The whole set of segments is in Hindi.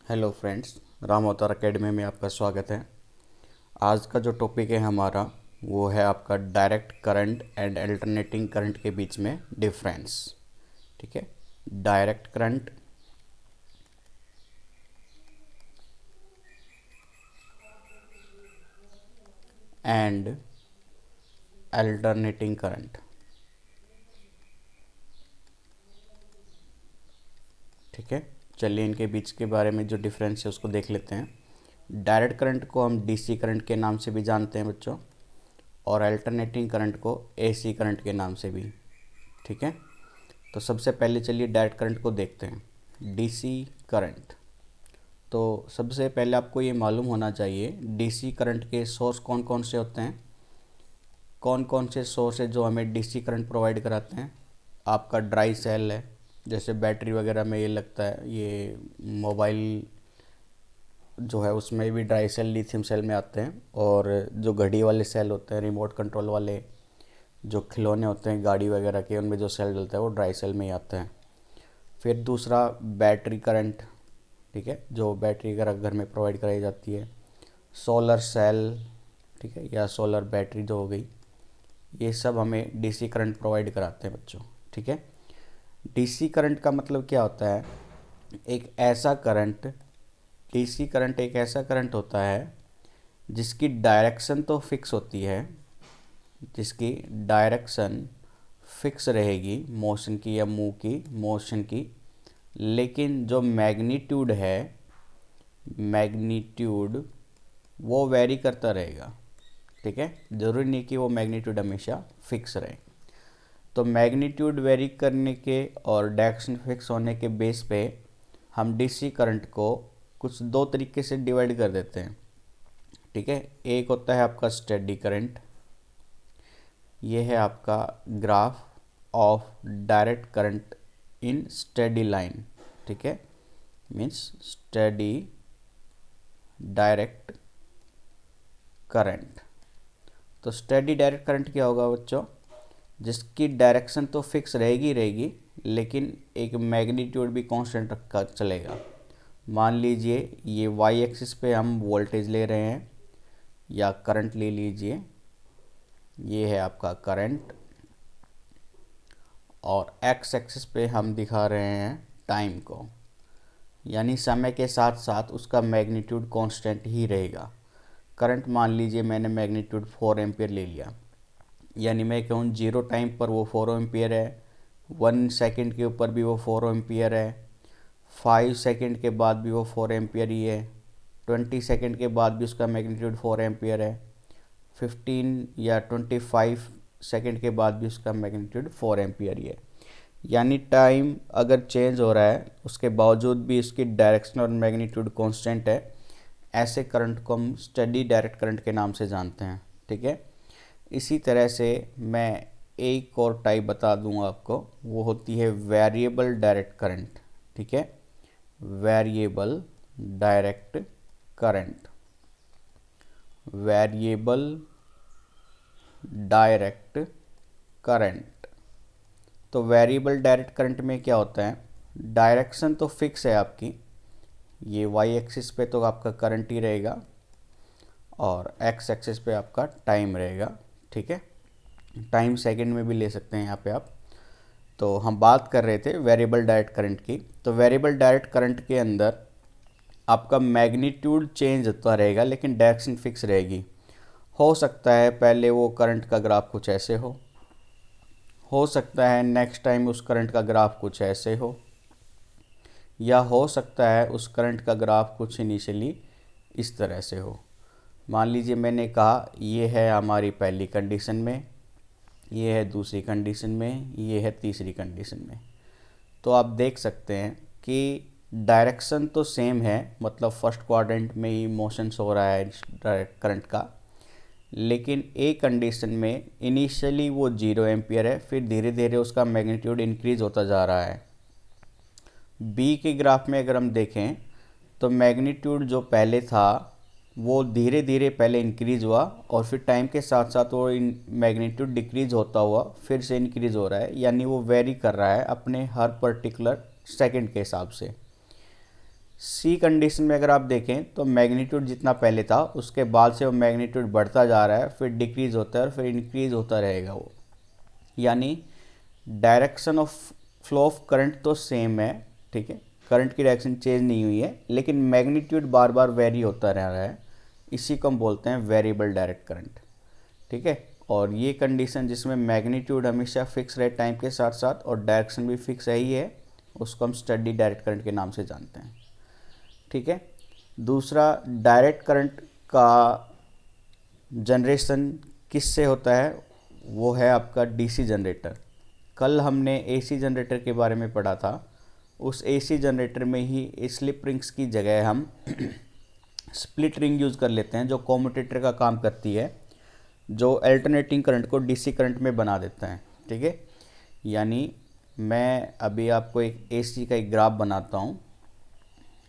हेलो फ्रेंड्स, राम अवतार अकेडमी में आपका स्वागत है। आज का जो टॉपिक है हमारा वो है आपका direct current and alternating current के बीच में डिफरेंस। ठीक है, direct current and alternating current. ठीक है, चलिए इनके बीच के बारे में जो डिफरेंस है उसको देख लेते हैं। डायरेक्ट करंट को हम डीसी करंट के नाम से भी जानते हैं बच्चों, और अल्टरनेटिंग करंट को एसी करंट के नाम से भी। ठीक है, तो सबसे पहले चलिए डायरेक्ट करंट को देखते हैं, डीसी करंट। तो सबसे पहले आपको ये मालूम होना चाहिए डीसी करंट के सोर्स कौन कौन से होते हैं। कौन कौन से सोर्स है जो हमें डीसी करंट प्रोवाइड कराते हैं। आपका ड्राई सेल है, जैसे बैटरी वगैरह में ये लगता है, ये मोबाइल जो है उसमें भी ड्राई सेल लिथियम सेल में आते हैं। और जो घड़ी वाले सेल होते हैं, रिमोट कंट्रोल वाले जो खिलौने होते हैं गाड़ी वगैरह के, उनमें जो सेल डलता है वो ड्राई सेल में ही आता है। फिर दूसरा बैटरी करंट, ठीक है, जो बैटरी वगैरह घर में प्रोवाइड कराई जाती है। सोलर सेल, ठीक है, या सोलर बैटरी जो हो गई, ये सब हमें डीसी करंट प्रोवाइड कराते हैं बच्चों। ठीक है, डीसी करंट का मतलब क्या होता है? एक ऐसा करंट, डीसी करंट एक ऐसा करंट होता है जिसकी डायरेक्शन तो फिक्स होती है, जिसकी डायरेक्शन फिक्स रहेगी मोशन की या मूव की मोशन की, लेकिन जो मैग्नीट्यूड है, मैग्नीट्यूड वो वेरी करता रहेगा। ठीक है, ज़रूरी नहीं कि वो मैग्नीट्यूड हमेशा फिक्स रहे। तो मैग्नीट्यूड वेरी करने के और डायरेक्शन फिक्स होने के बेस पे हम डीसी करंट को कुछ दो तरीके से डिवाइड कर देते हैं। ठीक है, एक होता है आपका स्टेडी करंट। ये है आपका graph of direct current in steady line. ठीक है, मीन्स स्टेडी डायरेक्ट करंट। तो स्टेडी डायरेक्ट करंट क्या होगा बच्चों? जिसकी डायरेक्शन तो फिक्स रहेगी रहेगी, लेकिन एक मैग्नीट्यूड भी कांस्टेंट रखा चलेगा। मान लीजिए ये वाई एक्सिस पे हम वोल्टेज ले रहे हैं या करंट ले लीजिए, ये है आपका करंट, और एक्स एक्सिस पे हम दिखा रहे हैं टाइम को, यानी समय के साथ साथ उसका मैग्नीट्यूड कांस्टेंट ही रहेगा। करंट मान लीजिए मैंने मैग्नीट्यूड 4 एम्पियर ले लिया, यानी मैं कहूँ 0 टाइम पर वो 4 एम्पियर है, 1 सेकंड के ऊपर भी वो 4 एम्पियर है, 5 सेकंड के बाद भी वो 4 एम्पियर ही है, 20 सेकंड के बाद भी उसका मैग्नीट्यूड 4 एम्पियर है, 15 या 25 सेकंड के बाद भी उसका मैग्नीट्यूड 4 एम्पियर ही है। यानी टाइम अगर चेंज हो रहा है उसके बावजूद भी इसकी डायरेक्शन और मैग्नीट्यूड कांस्टेंट है। ऐसे करंट को हम स्टेडी डायरेक्ट करंट के नाम से जानते हैं। ठीक है, इसी तरह से मैं एक और टाइप बता दूंगा आपको, वो होती है वेरिएबल डायरेक्ट करंट। ठीक है, variable direct current, variable direct current. तो वेरिएबल डायरेक्ट करंट में क्या होता है? डायरेक्शन तो फिक्स है आपकी, ये वाई एक्सिस पे तो आपका करंट ही रहेगा और एक्स एक्सिस पे आपका टाइम रहेगा। ठीक है, टाइम सेकंड में भी ले सकते हैं यहाँ पे आप। तो हम बात कर रहे थे वेरिएबल डायरेक्ट करंट की। तो वेरिएबल डायरेक्ट करंट के अंदर आपका मैग्नीट्यूड चेंज होता रहेगा लेकिन डायरेक्शन फिक्स रहेगी। हो सकता है पहले वो करंट का ग्राफ कुछ ऐसे हो सकता है नेक्स्ट टाइम उस करंट का ग्राफ कुछ ऐसे हो, या हो सकता है उस करंट का ग्राफ कुछ इनिशियली इस तरह से हो। मान लीजिए मैंने कहा ये है हमारी पहली कंडीशन में, ये है दूसरी कंडीशन में, ये है तीसरी कंडीशन में। तो आप देख सकते हैं कि डायरेक्शन तो सेम है, मतलब फर्स्ट क्वाड्रेंट में ही मोशंस हो रहा है डायरेक्ट करंट का, लेकिन ए कंडीशन में इनिशियली वो 0 एम्पियर है, फिर धीरे धीरे उसका मैग्नीट्यूड इंक्रीज होता जा रहा है। बी के ग्राफ में अगर हम देखें तो मैग्नीट्यूड जो पहले था वो धीरे धीरे पहले इंक्रीज हुआ और फिर टाइम के साथ साथ वो मैग्नीट्यूड डिक्रीज होता हुआ फिर से इंक्रीज हो रहा है, यानी वो वेरी कर रहा है अपने हर पर्टिकुलर सेकंड के हिसाब से। सी कंडीशन में अगर आप देखें तो मैग्नीट्यूड जितना पहले था उसके बाद से वो मैग्नीट्यूड बढ़ता जा रहा है, फिर डिक्रीज़ होता है और फिर इंक्रीज़ होता रहेगा वो, यानी direction of flow of current तो सेम है, ठीक है, करंट की डायरेक्शन चेंज नहीं हुई है, लेकिन मैग्नीट्यूड बार बार वेरी होता रह रहा है। इसी को हम बोलते हैं वेरिएबल डायरेक्ट करंट, ठीक है। और ये कंडीशन जिसमें मैग्नीट्यूड हमेशा फिक्स रहे टाइम के साथ साथ और डायरेक्शन भी फिक्स है ही है, उसको हम स्टडी डायरेक्ट करंट के नाम से जानते हैं, ठीक है। दूसरा, डायरेक्ट करंट का जनरेशन किससे होता है, वो है आपका डीसी जनरेटर। कल हमने एसी जनरेटर के बारे में पढ़ा था, उस एसी जनरेटर में ही स्लिप रिंग्स की जगह हम स्प्लिट रिंग यूज़ कर लेते हैं, जो कॉम्यूटेटर का काम करती है, जो अल्टरनेटिंग करंट को डीसी करंट में बना देता है, ठीक है। यानी मैं अभी आपको एक एसी का एक ग्राफ बनाता हूँ।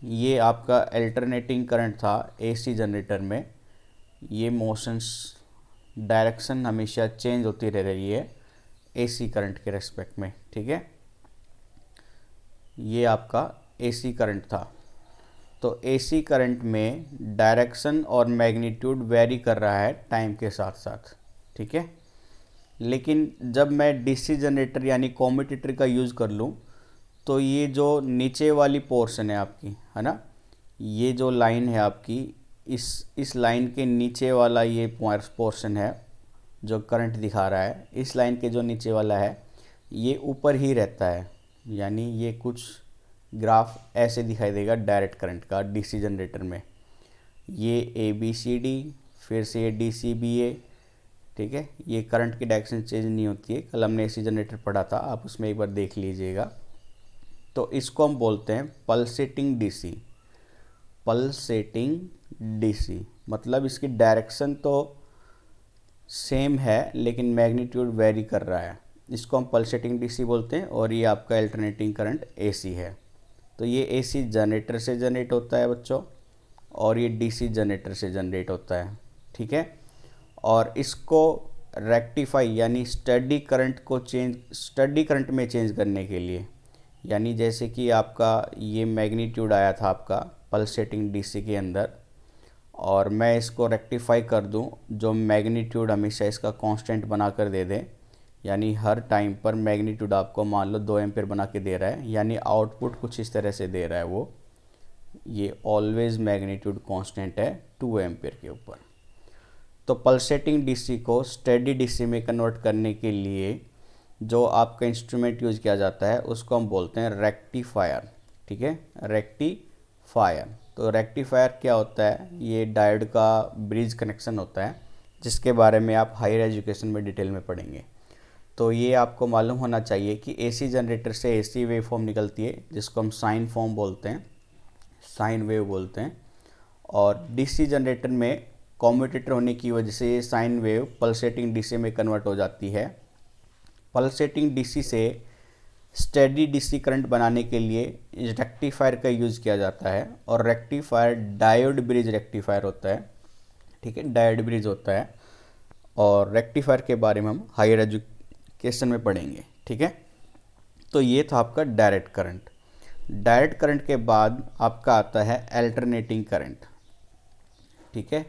ये आपका अल्टरनेटिंग करंट था एसी जनरेटर में, ये मोशंस डायरेक्शन हमेशा चेंज होती रह रही है एसी करंट के रेस्पेक्ट में, ठीक है। ये आपका एसी करंट था। तो एसी करंट में डायरेक्शन और मैग्नीट्यूड वेरी कर रहा है टाइम के साथ साथ, ठीक है। लेकिन जब मैं डीसी जनरेटर यानी कॉम्यूटेटर का यूज़ कर लूँ तो ये जो नीचे वाली पोर्शन है आपकी, है ना, ये जो लाइन है आपकी, इस लाइन के नीचे वाला ये पोर्शन है जो करंट दिखा रहा है, इस लाइन के जो नीचे वाला है ये ऊपर ही रहता है। यानी ये कुछ ग्राफ ऐसे दिखाई देगा डायरेक्ट करंट का डीसी जनरेटर में, ये ABCD, फिर से ये DCBA, ठीक है। ये करंट की डायरेक्शन चेंज नहीं होती है, कल हमने एसी जनरेटर पढ़ा था, आप उसमें एक बार देख लीजिएगा। तो इसको हम बोलते हैं पल्सेटिंग डीसी। पल्सेटिंग डीसी मतलब इसकी डायरेक्शन तो सेम है लेकिन मैग्नीट्यूड वेरी कर रहा है, इसको हम पल्सेटिंग डीसी बोलते हैं। और ये आपका अल्टरनेटिंग करंट एसी है। तो ये एसी जनरेटर से जनरेट होता है बच्चों, और ये डीसी जनरेटर से जनरेट होता है, ठीक है। और इसको रेक्टिफाई यानी स्टडी करंट में चेंज करने के लिए, यानी जैसे कि आपका ये मैग्नीट्यूड आया था आपका पल्सेटिंग डीसी के अंदर, और मैं इसको रेक्टिफाई कर दूं, जो मैग्नीट्यूड हमेशा इसका कांस्टेंट बना कर दे दें, यानी हर टाइम पर मैग्नीट्यूड आपको मान लो 2 एम्पीयर बना के दे रहा है, यानी आउटपुट कुछ इस तरह से दे रहा है वो, ये ऑलवेज मैग्नीट्यूड कांस्टेंट है 2 एम्पीयर के ऊपर। तो पल्सेटिंग डीसी को स्टेडी डीसी में कन्वर्ट करने के लिए जो आपका इंस्ट्रूमेंट यूज़ किया जाता है उसको हम बोलते हैं रेक्टिफायर, ठीक है, रेक्टिफायर। तो रेक्टिफायर क्या होता है, ये डायोड का ब्रिज कनेक्शन होता है, जिसके बारे में आप हायर एजुकेशन में डिटेल में पढ़ेंगे। तो ये आपको मालूम होना चाहिए कि एसी जनरेटर से एसी वेव फॉर्म निकलती है, जिसको हम साइन फॉर्म बोलते हैं, साइन वेव बोलते हैं। और डीसी जनरेटर में कॉम्यूटेटर होने की वजह से ये साइन वेव पल्सेटिंग डीसी में कन्वर्ट हो जाती है। पल्सेटिंग डीसी से स्टेडी डीसी करंट बनाने के लिए रेक्टिफायर का यूज़ किया जाता है, और रेक्टिफायर डायोड ब्रिज रेक्टिफायर होता है, ठीक है, डायोड ब्रिज होता है। और रेक्टिफायर के बारे में हम हायर एजुकेशन में पढ़ेंगे, ठीक है। तो ये था आपका डायरेक्ट करंट। डायरेक्ट करंट के बाद आपका आता है अल्टरनेटिंग करंट, ठीक है,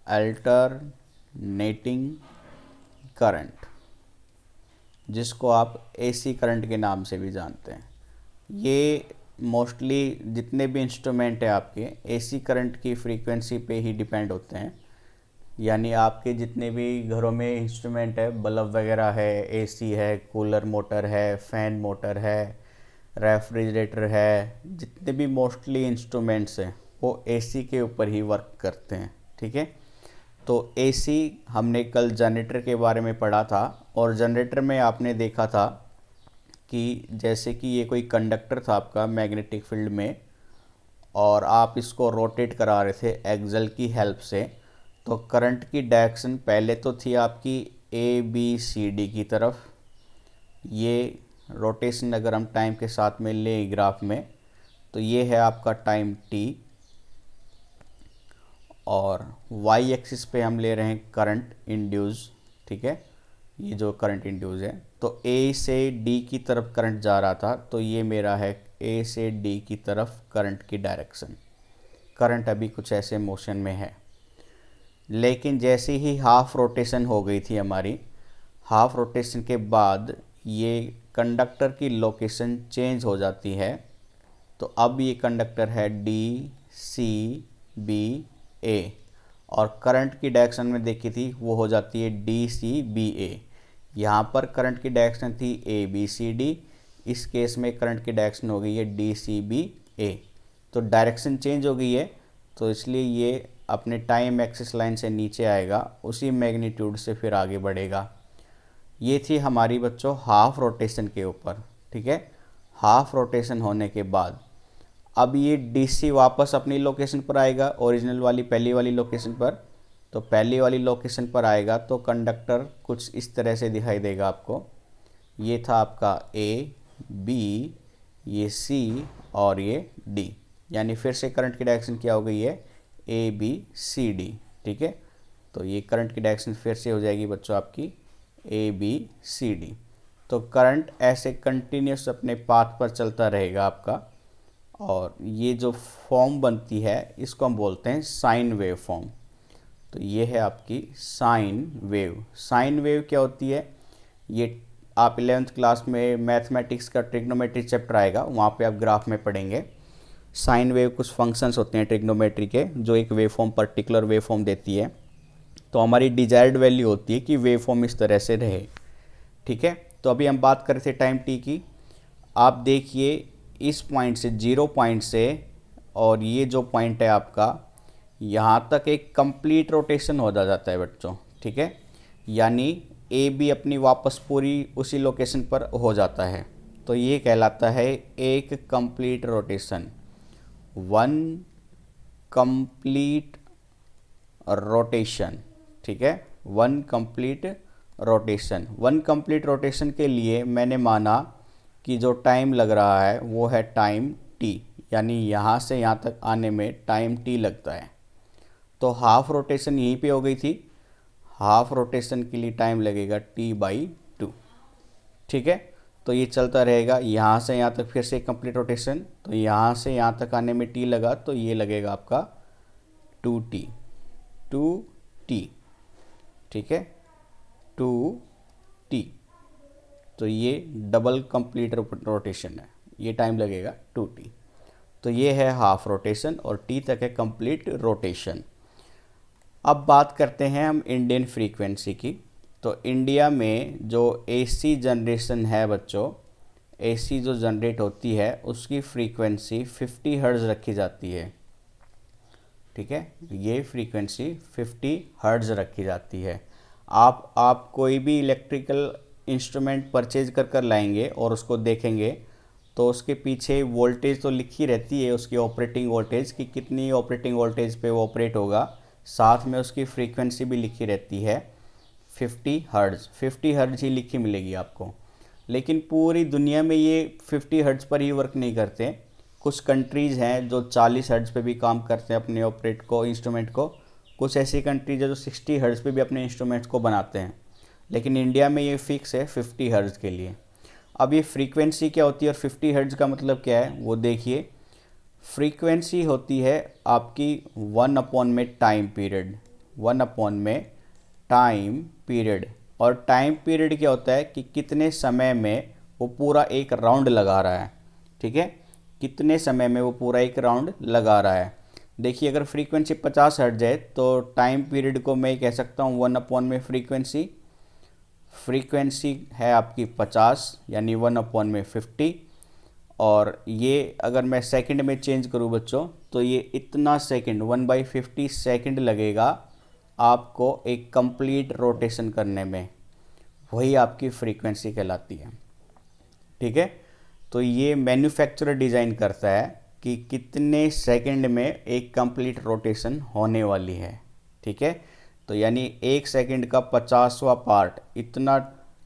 अल्टरनेटिंग करंट, जिसको आप एसी करंट के नाम से भी जानते हैं। ये मोस्टली जितने भी इंस्ट्रूमेंट हैं आपके एसी करंट की फ्रीक्वेंसी पे ही डिपेंड होते हैं। यानी आपके जितने भी घरों में इंस्ट्रूमेंट है, बल्ब वगैरह है, एसी है, कूलर मोटर है, फ़ैन मोटर है, रेफ्रिजरेटर है, जितने भी मोस्टली इंस्ट्रूमेंट्स हैं वो एसी के ऊपर ही वर्क करते हैं, ठीक है। तो एसी हमने कल जनरेटर के बारे में पढ़ा था, और जनरेटर में आपने देखा था कि जैसे कि ये कोई कंडक्टर था आपका मैग्नेटिक फील्ड में, और आप इसको रोटेट करा रहे थे एक्सल की हेल्प से। तो करंट की डायरेक्शन पहले तो थी आपकी ABCD की तरफ। ये रोटेशन अगर हम टाइम के साथ में लें ग्राफ में, तो ये है आपका टाइम t, और y एक्सिस पे हम ले रहे हैं करंट इंड्यूस, ठीक है, ये जो करंट इंड्यूस है। तो A से D की तरफ करंट जा रहा था, तो ये मेरा है ए से डी की तरफ करंट की डायरेक्शन। करंट अभी कुछ ऐसे मोशन में है, लेकिन जैसे ही हाफ रोटेशन हो गई थी हमारी, हाफ रोटेशन के बाद ये कंडक्टर की लोकेशन चेंज हो जाती है। तो अब ये कंडक्टर है डी सी बी ए, और करंट की डायरेक्शन में देखी थी वो हो जाती है डी सी बी ए। यहाँ पर करंट की डायरेक्शन थी ए बी सी डी, इस केस में करंट की डायरेक्शन हो गई है डी सी बी ए। तो डायरेक्शन चेंज हो गई है, तो इसलिए ये अपने टाइम एक्सिस लाइन से नीचे आएगा, उसी मैग्नीट्यूड से फिर आगे बढ़ेगा। ये थी हमारी बच्चों हाफ रोटेशन के ऊपर, ठीक है। हाफ रोटेशन होने के बाद अब ये डीसी वापस अपनी लोकेशन पर आएगा, ओरिजिनल वाली पहली वाली लोकेशन पर। तो पहली वाली लोकेशन पर आएगा तो कंडक्टर कुछ इस तरह से दिखाई देगा आपको। ये था आपका ए बी, ये सी और ये डी, यानी फिर से करंट की डायरेक्शन क्या हो गई है ए बी सी डी, ठीक है। तो ये करंट की डायरेक्शन फिर से हो जाएगी बच्चों आपकी ए बी सी डी। तो करंट ऐसे कंटिन्यूस अपने पाथ पर चलता रहेगा आपका, और ये जो फॉर्म बनती है इसको हम बोलते हैं साइन वेव फॉर्म। तो ये है आपकी साइन वेव। साइन वेव क्या होती है, ये आप 11th क्लास में मैथमेटिक्स का ट्रिग्नोमेट्री चैप्टर आएगा, वहाँ पे आप ग्राफ में पढ़ेंगे। साइन वेव कुछ फंक्शंस होते हैं ट्रिग्नोमेट्री के, जो एक wave form particular wave form देती है। तो हमारी डिजायर्ड वैल्यू होती है कि वेव फॉर्म इस तरह से रहे, ठीक है। तो अभी हम बात कर रहे थे टाइम टी की। आप देखिए इस पॉइंट से, 0 पॉइंट से, और ये जो पॉइंट है आपका, यहाँ तक एक कंप्लीट रोटेशन हो जाता है बच्चों, ठीक है। यानी ए बी अपनी वापस पूरी उसी लोकेशन पर हो जाता है। तो ये कहलाता है एक complete rotation, one complete rotation, ठीक है। One complete rotation. One complete rotation के लिए मैंने माना कि जो टाइम लग रहा है वो है टाइम टी, यानी यहाँ से यहाँ तक आने में टाइम टी लगता है। तो हाफ रोटेशन यहीं पे हो गई थी, हाफ रोटेशन के लिए टाइम लगेगा t/2, ठीक है। तो ये चलता रहेगा यहाँ से यहाँ तक, फिर से कंप्लीट रोटेशन। तो यहाँ से यहाँ तक आने में t लगा, तो ये लगेगा आपका 2t, ठीक है, 2t। तो ये डबल कंप्लीट रोटेशन है, ये टाइम लगेगा 2t। तो ये है हाफ रोटेशन, और t तक है कंप्लीट रोटेशन। अब बात करते हैं हम इंडियन फ्रीक्वेंसी की। तो इंडिया में जो AC जनरेशन है बच्चों, AC जो जनरेट होती है उसकी फ्रीक्वेंसी 50 हर्ट्ज़ रखी जाती है, ठीक है। ये फ्रीक्वेंसी 50 हर्ट्ज़ रखी जाती है। आप कोई भी इलेक्ट्रिकल इंस्ट्रूमेंट परचेज कर लाएंगे और उसको देखेंगे तो उसके पीछे वोल्टेज तो लिखी रहती है, उसकी ऑपरेटिंग वोल्टेज कि कितनी ऑपरेटिंग वोल्टेज पे वो ऑपरेट होगा, साथ में उसकी फ्रीक्वेंसी भी लिखी रहती है 50 हर्ट्ज़। 50 हर्ट्ज़ ही लिखी मिलेगी आपको। लेकिन पूरी दुनिया में ये 50 हर्ट्ज़ पर ही वर्क नहीं करते। कुछ कंट्रीज़ हैं जो 40 हर्ट्ज़ पे भी काम करते हैं अपने ऑपरेट को, इंस्ट्रूमेंट को। कुछ ऐसी कंट्रीज है जो 60 हर्ट्ज़ पे भी अपने इंस्ट्रूमेंट्स को बनाते हैं। लेकिन इंडिया में ये फिक्स है 50 हर्ट्ज़ के लिए। अब ये फ्रीक्वेंसी क्या होती है और 50 हर्ट्ज़ का मतलब क्या है वो देखिए। फ्रीक्वेंसी होती है आपकी 1 में टाइम पीरियड, 1 में टाइम पीरियड। और टाइम पीरियड क्या होता है कि कितने समय में वो पूरा एक राउंड लगा रहा है, ठीक है, कितने समय में वो पूरा एक राउंड लगा रहा है। देखिए अगर फ्रीक्वेंसी 50 हर्ट्ज़ है तो टाइम पीरियड को मैं कह सकता हूँ 1 में फ्रीक्वेंसी है आपकी 50, यानी 1 में 50। और ये अगर मैं सेकंड में चेंज करूँ बच्चों तो ये इतना सेकंड 1/50 सेकंड लगेगा आपको एक कंप्लीट रोटेशन करने में, वही आपकी फ्रीक्वेंसी कहलाती है, ठीक है। तो ये मैन्युफैक्चरर डिज़ाइन करता है कि कितने सेकंड में एक कंप्लीट रोटेशन होने वाली है, ठीक है। तो यानी 1 सेकंड का 50वां पार्ट, इतना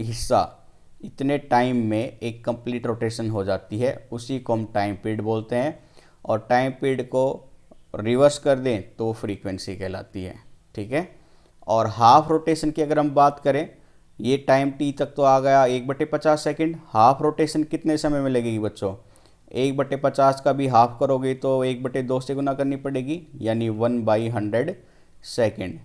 हिस्सा इतने टाइम में एक कंप्लीट रोटेशन हो जाती है, उसी को हम टाइम पीरियड बोलते हैं। और टाइम पीरियड को रिवर्स कर दें तो फ्रीक्वेंसी कहलाती है, ठीक है। और हाफ रोटेशन की अगर हम बात करें, ये टाइम टी तक तो आ गया 1/50 सेकंड। हाफ रोटेशन कितने समय में लगेगी बच्चों, 1/50 का भी हाफ करोगे तो 1/2 से गुना करनी पड़ेगी, यानी 1/100 सेकेंड।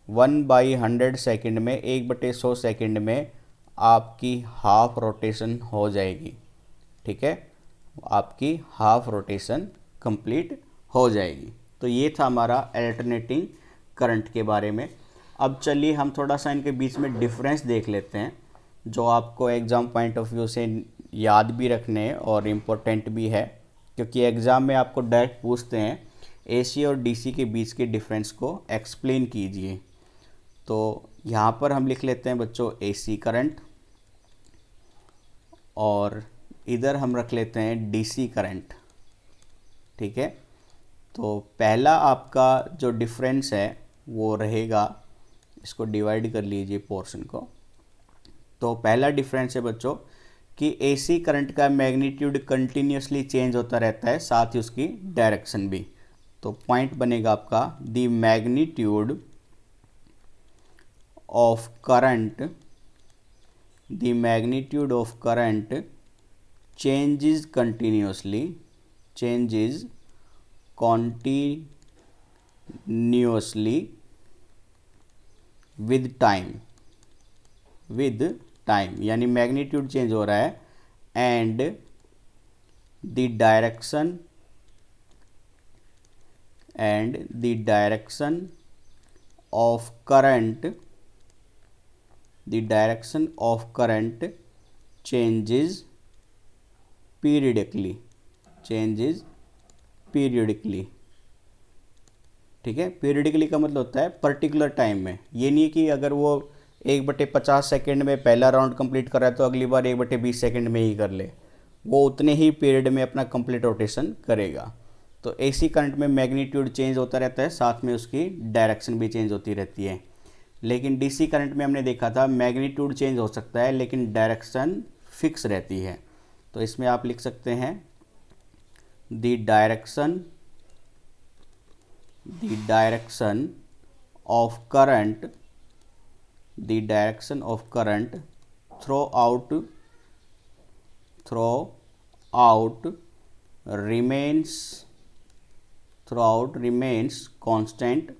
1/100 सेकेंड में 1/100 सेकेंड में आपकी हाफ रोटेशन हो जाएगी। ठीक है, आपकी हाफ रोटेशन कंप्लीट हो जाएगी। तो ये था हमारा अल्टरनेटिंग करंट के बारे में। अब चलिए हम थोड़ा सा इनके बीच में डिफरेंस देख लेते हैं, जो आपको एग्ज़ाम पॉइंट ऑफ व्यू से याद भी रखने और इम्पोर्टेंट भी है, क्योंकि एग्ज़ाम में आपको डायरेक्ट पूछते हैं एसी और डीसी के बीच के डिफरेंस को एक्सप्लेन कीजिए। तो यहाँ पर हम लिख लेते हैं बच्चों एसी करंट, और इधर हम रख लेते हैं डीसी करंट। ठीक है, तो पहला आपका जो डिफरेंस है वो रहेगा, इसको डिवाइड कर लीजिए पोर्शन को। तो पहला डिफरेंस है बच्चों कि एसी करंट का मैग्नीट्यूड कंटिन्यूसली चेंज होता रहता है, साथ ही उसकी डायरेक्शन भी। तो पॉइंट बनेगा आपका the magnitude of current, the magnitude of current changes continuously with time, यानी मैग्नीट्यूड चेंज हो रहा है, and the direction of current changes periodically। ठीक है, पीरियडिकली का मतलब होता है पर्टिकुलर टाइम में। ये नहीं कि अगर वो 1/50 सेकेंड में पहला राउंड कंप्लीट कर रहा है तो अगली बार 1/20 सेकेंड में ही कर ले, वो उतने ही पीरियड में अपना कंप्लीट रोटेशन करेगा। तो एसी करंट में मैग्नीट्यूड चेंज होता रहता है, साथ में उसकी डायरेक्शन भी चेंज होती रहती है। लेकिन डीसी करंट में हमने देखा था मैग्नीट्यूड चेंज हो सकता है लेकिन डायरेक्शन फिक्स रहती है। तो इसमें आप लिख सकते हैं the direction of current throw out remains constant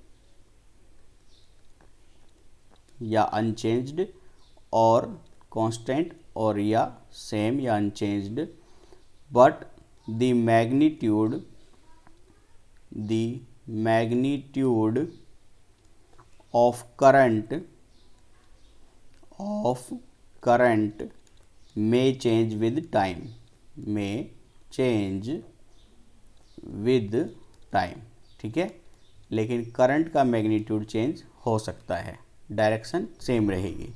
या अनचेंज्ड, और कांस्टेंट और या सेम या unchanged, but the magnitude of current may change with time। ठीक है, लेकिन करंट का मैग्नीट्यूड चेंज हो सकता है, डायरेक्शन सेम रहेगी।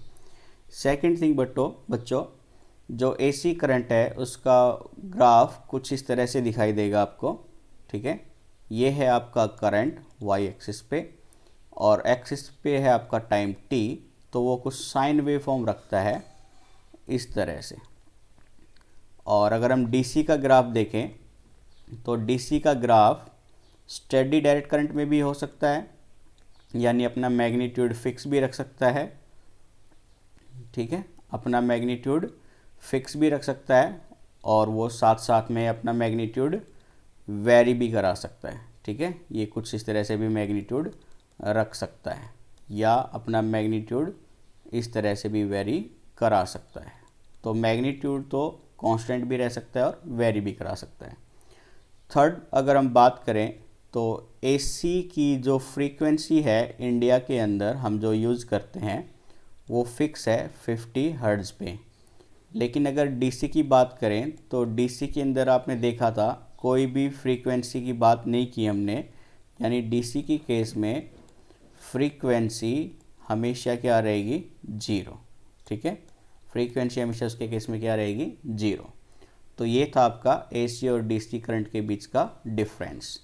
सेकंड थिंग बच्चों, जो एसी करंट है उसका ग्राफ कुछ इस तरह से दिखाई देगा आपको। ठीक है, ये है आपका करंट वाई एक्सिस पे, और एक्सिस पे है आपका टाइम टी, तो वो कुछ साइन वेव फॉर्म रखता है इस तरह से। और अगर हम डीसी का ग्राफ देखें तो डीसी का ग्राफ स्टेडी डायरेक्ट करंट में भी हो सकता है, यानी अपना मैग्नीट्यूड फिक्स भी रख सकता है। ठीक है, अपना मैग्नीट्यूड फिक्स भी रख सकता है, और वो साथ साथ में अपना मैग्नीट्यूड वेरी भी करा सकता है। ठीक है, ये कुछ इस तरह से भी मैग्नीट्यूड रख सकता है, या अपना मैग्नीट्यूड इस तरह से भी वेरी करा सकता है। तो मैग्नीट्यूड तो कांस्टेंट भी रह सकता है और वेरी भी करा सकता है। थर्ड, अगर हम बात करें तो एसी की जो फ्रीक्वेंसी है इंडिया के अंदर हम जो यूज़ करते हैं वो फिक्स है 50 हर्ट्ज़ पे। लेकिन अगर डीसी की बात करें तो डीसी के अंदर आपने देखा था कोई भी फ्रीक्वेंसी की बात नहीं की हमने, यानी डीसी की केस में फ्रीक्वेंसी हमेशा क्या रहेगी, 0। ठीक है, फ्रीक्वेंसी हमेशा उसके केस में क्या रहेगी, 0। तो ये था आपका एसी और डीसी करंट के बीच का डिफरेंस।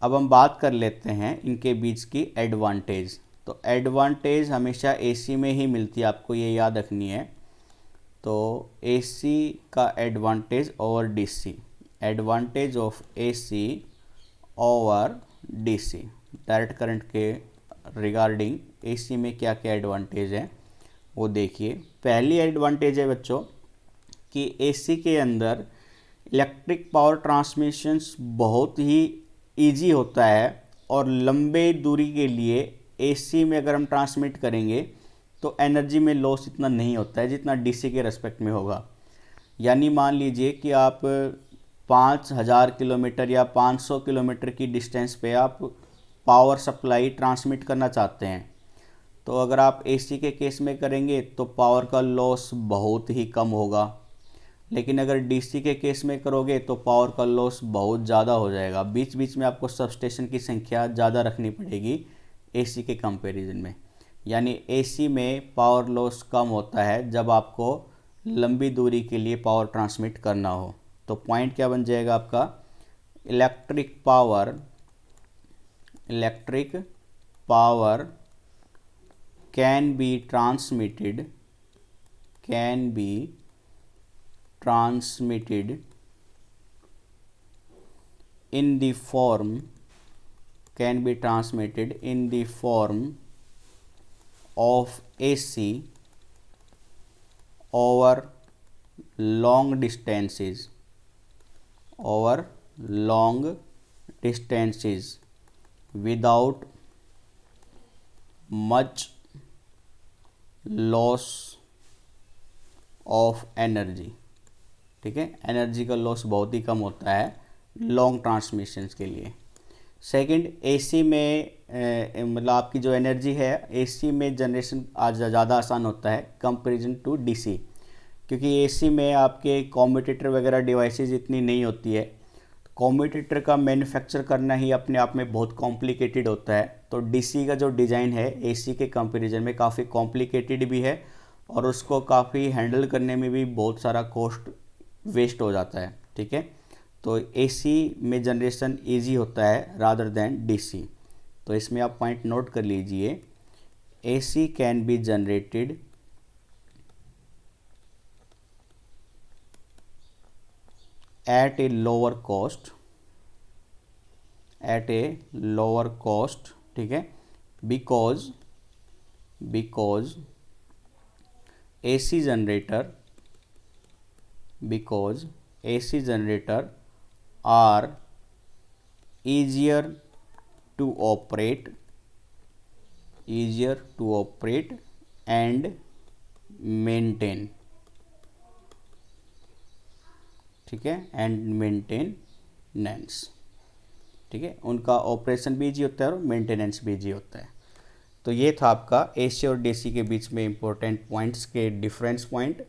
अब हम बात कर लेते हैं इनके बीच की एडवांटेज। तो एडवांटेज हमेशा एसी में ही मिलती है, आपको ये याद रखनी है। तो एसी का advantage over DC, advantage of AC over DC, direct current के रिगार्डिंग एसी में क्या क्या एडवांटेज है वो देखिए। पहली एडवांटेज है बच्चों कि एसी के अंदर इलेक्ट्रिक पावर ट्रांसमिशंस बहुत ही इजी होता है और लंबे दूरी के लिए एसी में अगर हम ट्रांसमिट करेंगे तो एनर्जी में लॉस इतना नहीं होता है जितना डीसी के रेस्पेक्ट में होगा। यानी मान लीजिए कि आप 5000 किलोमीटर या 500 किलोमीटर की डिस्टेंस पे आप पावर सप्लाई ट्रांसमिट करना चाहते हैं, तो अगर आप एसी के केस में करेंगे तो पावर का लॉस बहुत ही कम होगा, लेकिन अगर डीसी के केस में करोगे तो पावर का लॉस बहुत ज़्यादा हो जाएगा। बीच बीच में आपको सबस्टेशन की संख्या ज़्यादा रखनी पड़ेगी एसी के कंपैरिजन में। यानी एसी में पावर लॉस कम होता है जब आपको लंबी दूरी के लिए पावर ट्रांसमिट करना हो। तो पॉइंट क्या बन जाएगा आपका, electric power can be transmitted in the form of AC over long distances without much loss of energy। ठीक है, एनर्जी का लॉस बहुत ही कम होता है लॉन्ग ट्रांसमिशंस के लिए। सेकंड, एसी में मतलब आपकी जो एनर्जी है एसी में जनरेशन आज ज़्यादा आसान होता है कंपैरिजन टू डीसी, क्योंकि एसी में आपके कॉम्यूटेटर वगैरह डिवाइसेस इतनी नहीं होती है। कॉम्यूटेटर का मैन्युफैक्चर करना ही अपने आप में बहुत कॉम्प्लिकेटेड होता है। तो डीसी का जो डिज़ाइन है एसी के कंपैरिजन में काफ़ी कॉम्प्लिकेटेड भी है और उसको काफ़ी हैंडल करने में भी बहुत सारा कॉस्ट वेस्ट हो जाता है। ठीक है, तो एसी में जनरेशन इजी होता है रादर देन डीसी। तो इसमें आप पॉइंट नोट कर लीजिए, AC can be generated at a lower cost, ठीक है, because AC generator are easier to operate and maintain। ठीक है, एंड मेंटेनेंस। ठीक है, उनका ऑपरेशन भी इजी होता है और मेंटेनेंस भी इजी होता है। तो ये था आपका एसी और डीसी के बीच में इंपॉर्टेंट पॉइंट्स के डिफरेंस पॉइंट,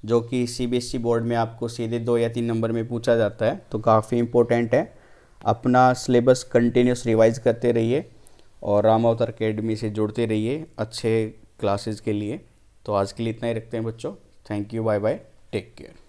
जो कि सीबीएसई बोर्ड में आपको सीधे 2 या 3 नंबर में पूछा जाता है। तो काफ़ी इंपॉर्टेंट है। अपना सिलेबस कंटिन्यूस रिवाइज करते रहिए और राम अवतार अकेडमी से जुड़ते रहिए अच्छे क्लासेस के लिए। तो आज के लिए इतना ही रखते हैं बच्चों। Thank you, bye bye, take care.